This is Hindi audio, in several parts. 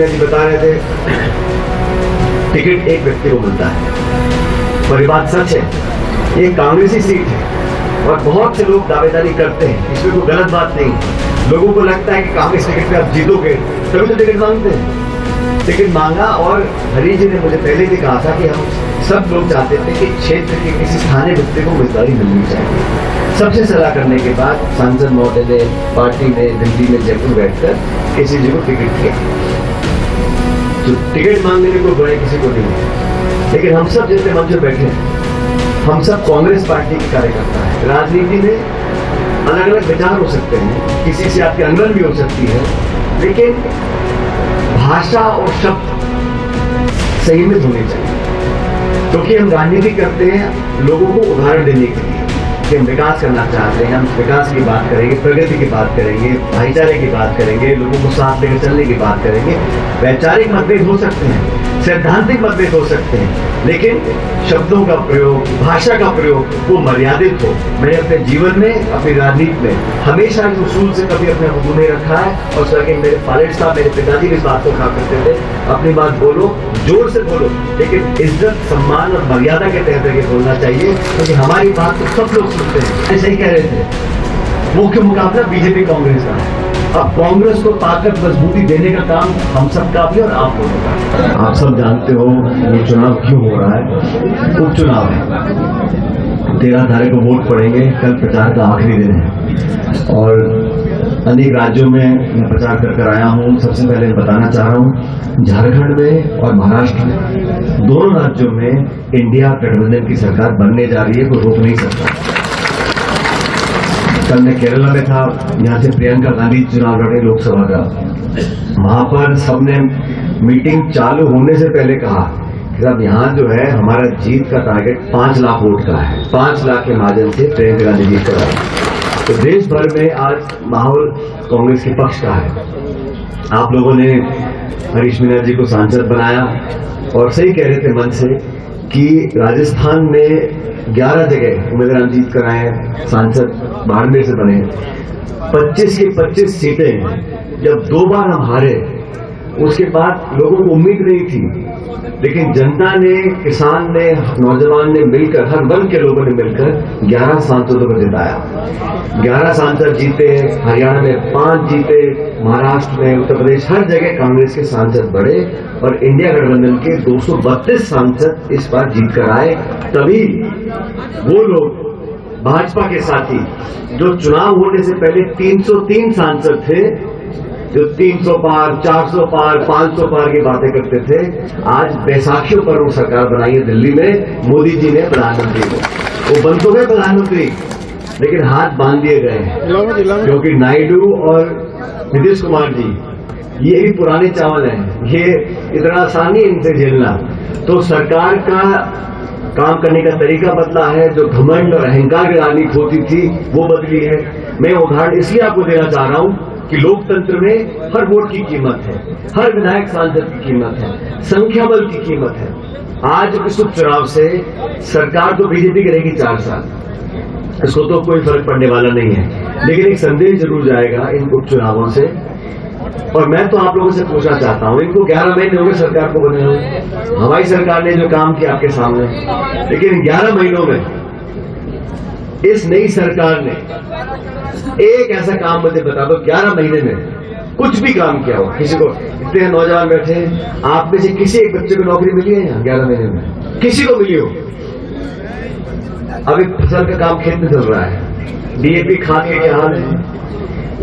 जी बता रहे थे टिकट एक व्यक्ति को मिलता है, पर ये बात सच है। ये कांग्रेसी सीट है और बहुत से लोग दावेदारी करते हैं, इसमें कोई गलत बात नहीं है। लोगों को लगता है कि कांग्रेस टिकट पे आप जीतोगे तभी तो टिकट मांगते हैं। टिकट मांगा और हरी जी ने मुझे पहले भी कहा था कि हम सब लोग चाहते थे कि क्षेत्र के किसी स्थानीय व्यक्ति को उम्मीदवारी मिलनी चाहिए। सबसे सलाह करने के बाद सांसद महोदय ने पार्टी ने दिल्ली में जयपुर बैठकर किसी जी को टिकट दिया। तो टिकट मांगने में कोई बुराई किसी को नहीं है, लेकिन हम सब जितने मंच पर बैठे हैं हम सब कांग्रेस पार्टी के कार्यकर्ता हैं। राजनीति में अलग अलग विचार हो सकते हैं, किसी से आपकी अनबन भी हो सकती है, लेकिन भाषा और शब्द संयमित होने चाहिए। क्योंकि हम राजनीति करते हैं लोगों को उदाहरण देने के लिए कि हम विकास करना चाहते हैं, हम विकास की बात करेंगे, प्रगति की बात करेंगे, भाईचारे की बात करेंगे, लोगों को साथ लेकर चलने की बात करेंगे। वैचारिक मतभेद हो सकते हैं, सैद्धांतिक मतभेद हो सकते हैं, लेकिन शब्दों का प्रयोग, भाषा का प्रयोग वो मर्यादित हो। मैंने अपने जीवन में, अपनी राजनीति में हमेशा इस उसूल से कभी अपने को दूर नहीं रखा है। और सर मेरे पायलट साहब, मेरे पिताजी भी इस बात को कहा करते थे, अपनी बात बोलो, जोर से बोलो, लेकिन इज्जत, सम्मान और मर्यादा के तहत ये बोलना चाहिए, क्योंकि हमारी बात तो सब लोग सुनते हैं। ऐसे ही कह रहे थे, मुख्य मुकाबला बीजेपी कांग्रेस का है। अब कांग्रेस को ताकत मजबूती देने का काम हम सबका भी और आप लोगों का। आप सब जानते हो ये चुनाव क्यों हो रहा है। उपचुनाव है, 13 तारीख को वोट पड़ेंगे, कल प्रचार का आखिरी दिन है और अनेक राज्यों में मैं प्रचार कर आया हूँ। सबसे पहले बताना चाह रहा हूँ, झारखंड में और महाराष्ट्र में, दोनों राज्यों में इंडिया गठबंधन की सरकार बनने जा रही है, कोई रोक नहीं सकता। कल मैं केरला में था, यहाँ से प्रियंका गांधी चुनाव लड़े लोकसभा का। वहां पर सबने मीटिंग चालू होने से पहले कहा कि साहब यहाँ जो है हमारा जीत का टारगेट 5 लाख वोट का है, 5 लाख के मार्जिन से प्रियंका गांधी जीत कर आए। तो देश भर में आज माहौल कांग्रेस के पक्ष का है। आप लोगों ने हरीश मीणा जी को सांसद बनाया और सही कह रहे थे मन से कि राजस्थान में 11 जगह उम्मीदवार जीत कर आए, सांसद बाड़मेर से बने। 25 की 25 सीटें जब 2 बार हम हारे, उसके बाद लोगों को उम्मीद नहीं थी, लेकिन जनता ने, किसान ने, नौजवान ने मिलकर, हर वर्ग के लोगों ने मिलकर 11 सांसदों को जिताया। 11 सांसद जीते, हरियाणा में 5 जीते, महाराष्ट्र में, उत्तर प्रदेश, हर जगह कांग्रेस के सांसद बढ़े और इंडिया गठबंधन के 232 सांसद इस बार जीत कर आए। तभी वो लोग, भाजपा के साथी, जो चुनाव होने से पहले 303 सांसद थे, जो 300 पार, 400 पार, 500 पार की बातें करते थे, आज बैसाखियों पर वो सरकार बनाई है दिल्ली में। मोदी जी ने प्रधानमंत्री को, वो बन तो गए प्रधानमंत्री, लेकिन हाथ बांध दिए गए हैं, क्योंकि नायडू और नीतीश कुमार जी ये भी पुराने चावल हैं, ये इतना आसान नहीं इनसे झेलना। तो सरकार का काम करने का तरीका बदला है, जो घमंड और अहंकार की राजनीति होती थी वो बदली है। मैं उदाहरण इसलिए आपको देना चाह रहा हूं कि लोकतंत्र में हर वोट की कीमत है, हर विधायक सांसद की कीमत है, संख्या बल की कीमत है। आज इस उपचुनाव से सरकार तो बीजेपी की रहेगी 4 साल, इसको तो कोई फर्क पड़ने वाला नहीं है, लेकिन एक संदेश जरूर जाएगा इन उपचुनावों से। और मैं तो आप लोगों से पूछना चाहता हूं, इनको 11 महीने हो गए सरकार को बने हुए, हमारी सरकार ने जो काम किया आपके सामने, लेकिन 11 महीनों में इस नई सरकार ने एक ऐसा काम मुझे बता दो 11 महीने में कुछ भी काम किया हो। किसी को, इतने नौजवान बैठे हैं, आप में से किसी एक बच्चे को नौकरी मिली है यहाँ 11 महीने में? किसी को मिली हो? अभी फसल का काम खेत में चल रहा है, डीएपी खाद के क्या हाल है?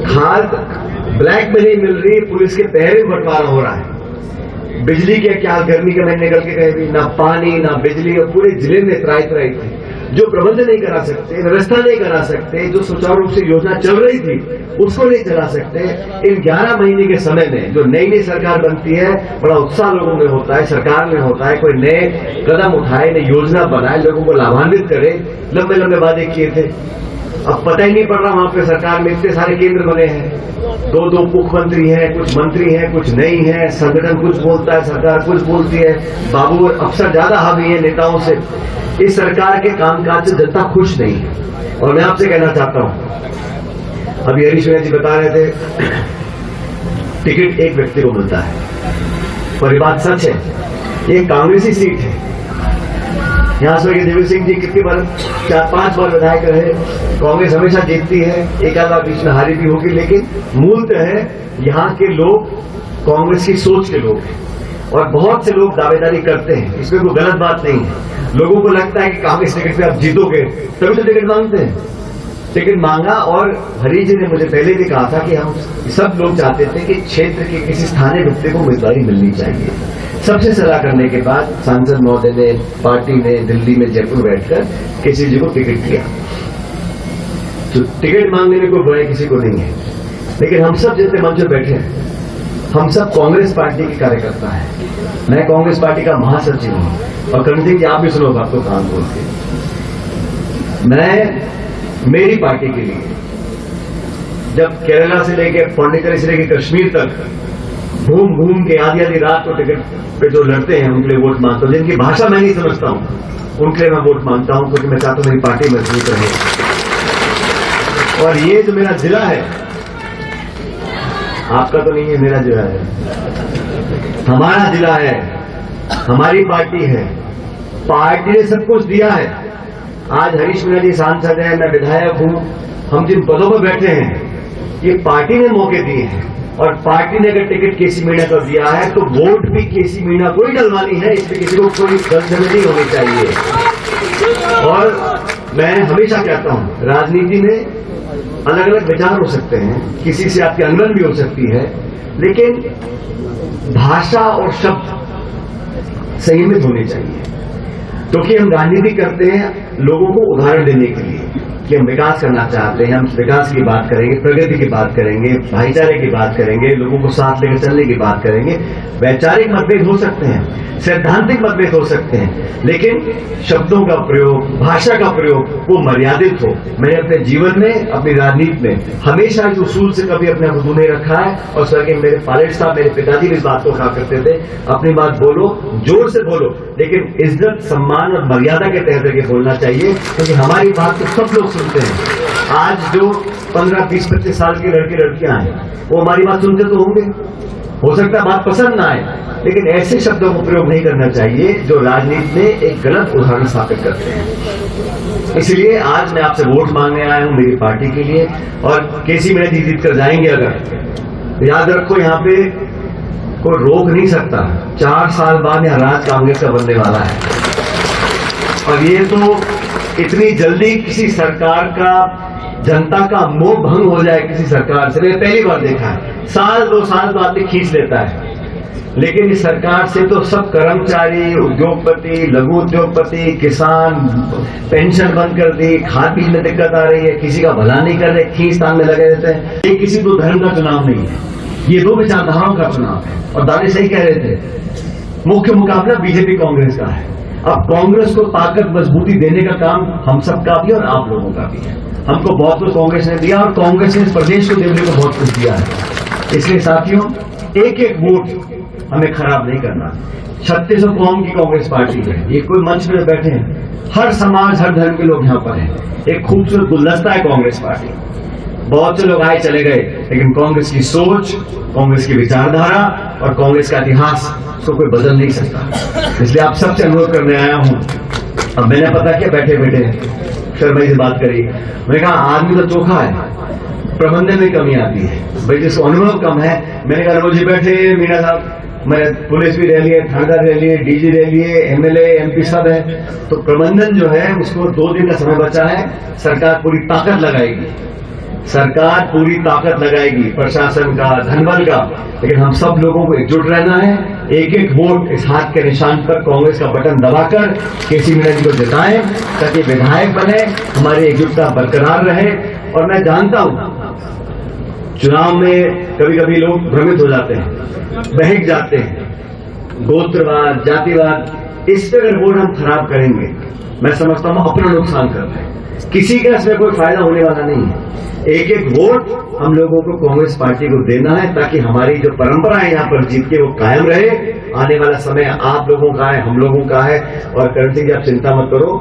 खाद ब्लैक में नहीं मिल रही, पुलिस के पहरे में बंटवारा हो रहा है। बिजली के क्या, गर्मी के महीने निकल के गए भी, ना पानी ना बिजली, और पूरे जिले में त्राही थी। जो प्रबंध नहीं करा सकते, व्यवस्था नहीं करा सकते, जो सुचारू रूप से योजना चल रही थी उसको नहीं चला सकते। इन 11 महीने के समय में जो नई नई सरकार बनती है, बड़ा उत्साह लोगों में होता है, सरकार में होता है, कोई नए कदम उठाए, नई योजना बनाए, लोगों को लाभान्वित करे। लंबे लंबे वादे किए थे, अब पता ही नहीं पड़ रहा वहां पे सरकार में इतने सारे केंद्र बने हैं, 2 मुख्यमंत्री हैं, कुछ मंत्री हैं, कुछ नहीं है, संगठन कुछ बोलता है, सरकार कुछ बोलती है, बाबू अफसर ज्यादा हावी है नेताओं से। इस सरकार के कामकाज से जनता खुश नहीं है। और मैं आपसे कहना चाहता हूं, अभी हरीश मीणा जी बता रहे थे टिकट एक व्यक्ति को मिलता है, पर ये बात सच है, ये कांग्रेसी सीट है। यहाँ स्वर्गीय देवी सिंह जी कितनी बार 4-5 बार विधायक रहे, कांग्रेस हमेशा जीतती है, एक आधा बीच में हारी भी होगी, लेकिन मूलतः यहाँ के लोग कांग्रेस की सोच के लोग हैं और बहुत से लोग दावेदारी करते हैं, इसमें कोई गलत बात नहीं है। लोगों को लगता है कि कांग्रेस टिकट पे आप जीतोगे तभी तो टिकट मांगते हैं, टिकट मांगा। और हरी जी ने मुझे पहले भी कहा था कि हम सब लोग चाहते थे कि क्षेत्र के किसी स्थानीय व्यक्ति को उम्मीदवारी मिलनी चाहिए। सबसे सलाह करने के बाद सांसद महोदय ने, पार्टी ने दिल्ली में जयपुर बैठकर केसी जी को टिकट दिया। तो टिकट मांगने में कोई बुराई किसी को नहीं है, लेकिन हम सब जितने मंच पर बैठे हैं, हम सब कांग्रेस पार्टी के कार्यकर्ता हैं। मैं कांग्रेस पार्टी का महासचिव हूं और करण सिंह जी आप भी सुनो बात को कान खोल के। मैं मेरी पार्टी के लिए जब केरला से लेके पौंडीचेरी से लेके कश्मीर तक घूम के आधी रात को टिकट पे जो लड़ते हैं उनके लिए वोट मांगता हूं, जिनकी भाषा मैं नहीं समझता हूं उनके लिए मैं वोट मांगता हूं, क्योंकि मैं चाहता हूं मेरी पार्टी मजबूत रहे। और ये जो मेरा जिला है, आपका तो नहीं है, मेरा जिला है, हमारा जिला है, हमारी पार्टी है, पार्टी ने सब कुछ दिया है। आज हरीश मीणा जी सांसद है, मैं विधायक हूं, हम जिन पदों पर बैठे हैं ये पार्टी ने मौके दिए हैं। और पार्टी ने अगर टिकट केसी मीणा को दिया है तो वोट भी केसी मीणा को ही डलवानी है, इसमें किसी को कोई गलतफहमी नहीं होनी चाहिए। और मैं हमेशा कहता हूं, राजनीति में अलग अलग विचार हो सकते हैं, किसी से आपकी अनबन भी हो सकती है, लेकिन भाषा और शब्द संयमित होने चाहिए। क्योंकि हम राजनीति करते हैं लोगों को उदाहरण देने के लिए कि हम विकास करना चाहते हैं, हम विकास की बात करेंगे, प्रगति की बात करेंगे, भाईचारे की बात करेंगे, लोगों को साथ लेकर चलने की बात करेंगे। वैचारिक मतभेद हो सकते हैं, सैद्धांतिक मतभेद हो सकते हैं, लेकिन शब्दों का प्रयोग, भाषा का प्रयोग वो मर्यादित हो। मैंने अपने जीवन में, अपनी राजनीति में हमेशा इस उसूल से कभी अपने आप को नहीं रखा है। और स्वर्गीय मेरे पायलट साहब, मेरे पिताजी भी इस बात को कहा करते थे, अपनी बात बोलो, जोर से बोलो, लेकिन इज्जत, सम्मान और मर्यादा के तहत करके बोलना चाहिए, क्योंकि हमारी बात तो सब लोग सुनते हैं। आज जो 15, 20, 25 साल के लड़के लड़कियां हैं वो हमारी बात सुनते तो होंगे, हो सकता है बात पसंद ना आए, लेकिन ऐसे शब्दों को प्रयोग नहीं करना चाहिए जो राजनीति में एक गलत उदाहरण स्थापित करते हैं। इसलिए आज मैं आपसे वोट मांगने आया हूं मेरी पार्टी के लिए, और केसी मीणा जी जीत कर जाएंगे अगर, याद रखो यहाँ पे कोई रोक नहीं सकता। 4 साल बाद यहाँ राज कांग्रेस का बनने वाला है, और ये तो इतनी जल्दी किसी सरकार का, जनता का मोह भंग हो जाए किसी सरकार से, मैंने पहली बार देखा है। 1-2 साल तो आदमी खींच लेता है, लेकिन इस सरकार से तो सब कर्मचारी, उद्योगपति, लघु उद्योगपति, किसान, पेंशन बंद कर दी, खाद पीने में दिक्कत आ रही है, किसी का भला नहीं कर रहे, खींचतान में लगे रहते हैं। ये किसी दो धर्म का चुनाव नहीं है, ये 2 विचारधाराओं का चुनाव है। और दादी सही कह रहे थे, मुख्य मुकाबला बीजेपी कांग्रेस का है। अब कांग्रेस को ताकत, मजबूती देने का काम हम सबका भी और आप लोगों का भी है। हमको बहुत कुछ कांग्रेस ने दिया और कांग्रेस ने इस प्रदेश को देने को बहुत कुछ दिया है। इसलिए साथियों, एक एक वोट हमें खराब नहीं करना। 3600 कौम की कांग्रेस पार्टी है, ये कोई मंच में बैठे हैं, हर समाज, हर धर्म के लोग यहाँ पर हैं। एक खूबसूरत गुलदस्ता है कांग्रेस पार्टी। बहुत से लोग आए चले गए, लेकिन कांग्रेस की सोच, कांग्रेस की विचारधारा और कांग्रेस का इतिहास उसको कोई बदल नहीं सकता। इसलिए आप सबसे अनुरोध करने आया हूं। अब मैंने पता किया, बैठे बैठे शर्मा जी से बात करी, मैंने कहा आदमी तो चोखा है, प्रबंधन में कमी आती है भाई, जिसको अनुभव कम है। मैंने कहा रोजी बैठे मीणा साहब, मैं पुलिस भी रह लिए, थानेदार रह लिए, डीजी रह लिए, एमएलए, एमपी सब है, तो प्रबंधन जो है उसको 2 दिन का समय बचा है। सरकार पूरी ताकत लगाएगी, सरकार पूरी ताकत लगाएगी, प्रशासन का, धनबल का, लेकिन हम सब लोगों को एकजुट रहना है। एक एक वोट इस हाथ के निशान पर कांग्रेस का बटन दबाकर केसी मीणा जी को जिताएं, ताकि विधायक बने, हमारी एकजुटता बरकरार रहे। और मैं जानता हूं चुनाव में कभी कभी लोग भ्रमित हो जाते हैं, बहक जाते हैं, गोत्रवाद, जातिवाद, इस पर अगर वोट हम खराब करेंगे, मैं समझता हूं अपना नुकसान कर रहे हैं, किसी का इसमें कोई फायदा होने वाला नहीं है। एक एक वोट हम लोगों को कांग्रेस पार्टी को देना है, ताकि हमारी जो परंपरा है यहाँ पर जीत के वो कायम रहे। आने वाला समय आप लोगों का है, हम लोगों का है। और करण सिंह जी, आप चिंता मत करो,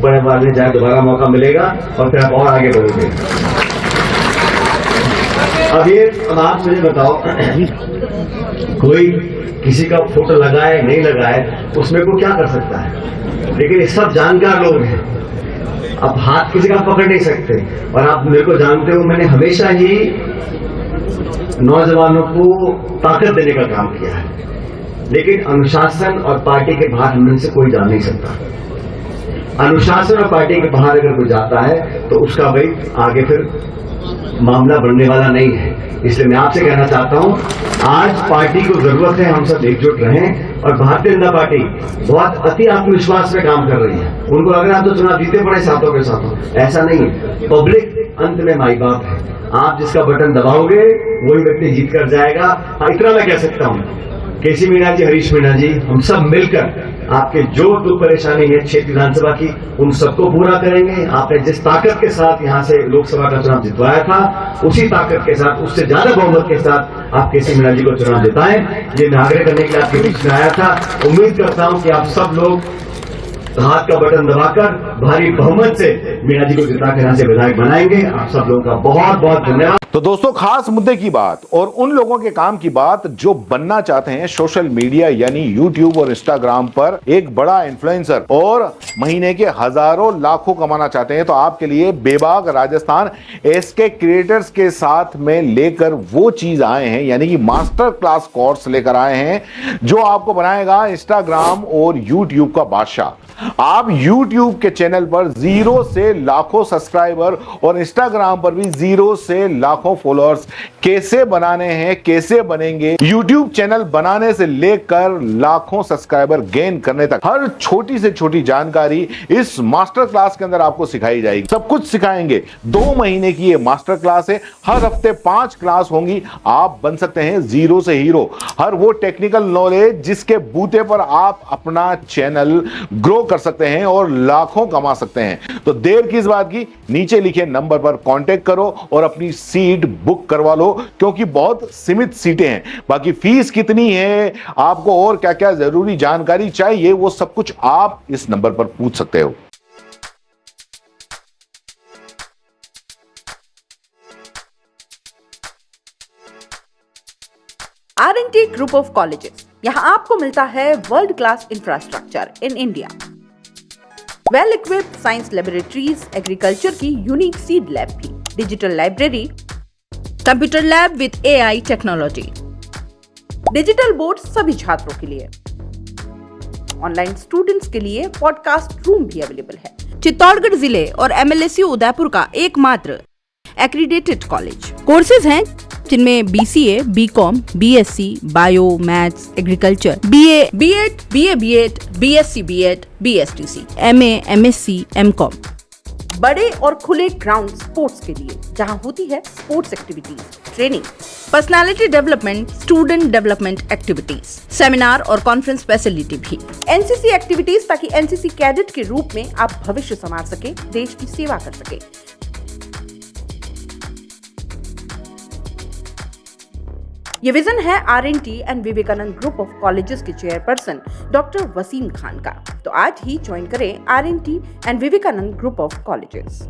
बड़े मारने जाए दोबारा मौका मिलेगा और फिर आप और आगे बढ़ोगे। अब आप मुझे बताओ, कोई किसी का फोटो लगाए नहीं लगाए उसमें को क्या कर सकता है, लेकिन ये सब जानकार लोग हैं। अब हाथ किसी का पकड़ नहीं सकते। और आप मेरे को जानते हो, मैंने हमेशा ही नौजवानों को ताकत देने का काम किया है, लेकिन अनुशासन और पार्टी के बाहर हम में से कोई जा नहीं सकता। अनुशासन और पार्टी के बाहर अगर कोई जाता है तो उसका भाई आगे फिर मामला बढ़ने वाला नहीं है। इसलिए मैं आपसे कहना चाहता हूं, आज पार्टी को जरूरत है हम सब एकजुट रहें। और भारतीय जनता पार्टी बहुत अति आत्मविश्वास में काम कर रही है। उनको लग रहा है हम तो चुनाव जीते पड़े साथों के साथों, ऐसा नहीं है। पब्लिक अंत में माई बाप है। आप जिसका बटन दबाओगे वही व्यक्ति जीत कर जाएगा। इतना मैं कह सकता हूं, केसी मीणा जी, हरीश मीणा जी, हम सब मिलकर आपके जो दुख परेशानी है क्षेत्र विधानसभा की, उन सबको पूरा करेंगे। आपने जिस ताकत के साथ यहाँ से लोकसभा का चुनाव जितवाया था, उसी ताकत के साथ, उससे ज्यादा बहुमत के साथ आप केसी मीणा जी को चुनाव जिताएं। ये मैं आग्रह करने के लिए आपके बीच में आया था। उम्मीद करता हूं कि आप सब लोग हाथ का बटन दबाकर भारी बहुमत से मीणा जी को जिताकर यहाँ से विधायक बनाएंगे। आप सब लोगों का बहुत बहुत धन्यवाद। तो दोस्तों, खास मुद्दे की बात और उन लोगों के काम की बात जो बनना चाहते हैं सोशल मीडिया यानी यूट्यूब और इंस्टाग्राम पर एक बड़ा इन्फ्लुएंसर और महीने के हजारों लाखों कमाना चाहते हैं, तो आपके लिए बेबाक राजस्थान एसके क्रिएटर्स के साथ में लेकर वो चीज आए हैं, यानी कि मास्टर क्लास कोर्स लेकर आए हैं जो आपको बनाएगा इंस्टाग्राम और यूट्यूब का बादशाह। आप YouTube के चैनल पर 0 से लाखों सब्सक्राइबर और Instagram पर भी 0 से लाखों फॉलोअर्स कैसे बनाने हैं, कैसे बनेंगे, YouTube चैनल बनाने से लेकर लाखों सब्सक्राइबर गेन करने तक हर छोटी से छोटी जानकारी इस मास्टर क्लास के अंदर आपको सिखाई जाएगी। सब कुछ सिखाएंगे। 2 महीने की ये मास्टर क्लास है। हर हफ्ते 5 क्लास होंगी। आप बन सकते हैं 0 से हीरो। हर वो टेक्निकल नॉलेज जिसके बूते पर आप अपना चैनल ग्रो कर सकते हैं और लाखों कमा सकते हैं। तो देर किस बात की, नीचे लिखे नंबर पर कांटेक्ट करो और अपनी सीट बुक करवा लो, क्योंकि बहुत सीमित सीटें हैं। बाकी फीस कितनी है, आपको और क्या क्या जरूरी जानकारी चाहिए, वो सब कुछ आप इस नंबर पर पूछ सकते हो। R&T ग्रुप ऑफ कॉलेजेस, यहां आपको मिलता है world class infrastructure in India, well equipped science laboratories, agriculture की यूनिक सीड लैब भी, digital library, computer lab with AI technology, digital board सभी छात्रों के लिए, ऑनलाइन स्टूडेंट्स के लिए पॉडकास्ट रूम भी अवेलेबल है। चित्तौड़गढ़ जिले और MLSU उदयपुर का एकमात्र एक्रीडेटेड कॉलेज। कोर्सेज हैं जिनमें BCA, BCom, BSc, bio, maths, agriculture, BA, B.Ed, BA, B.Ed, BSc, B.Ed, BSTC, MA, MSc, MCom। बड़े और खुले ग्राउंड स्पोर्ट्स के लिए, जहां होती है sports activities, training, personality development, student development activities, seminar और कॉन्फ्रेंस फैसिलिटी भी, NCC एक्टिविटीज, ताकि NCC कैडेट के रूप में आप भविष्य संवार सके, देश की सेवा कर सके। ये विजन है R&T and Vivekananda group of colleges के चेयरपर्सन डॉक्टर वसीम खान का। तो आज ही ज्वाइन करें R&T and Vivekananda group of colleges.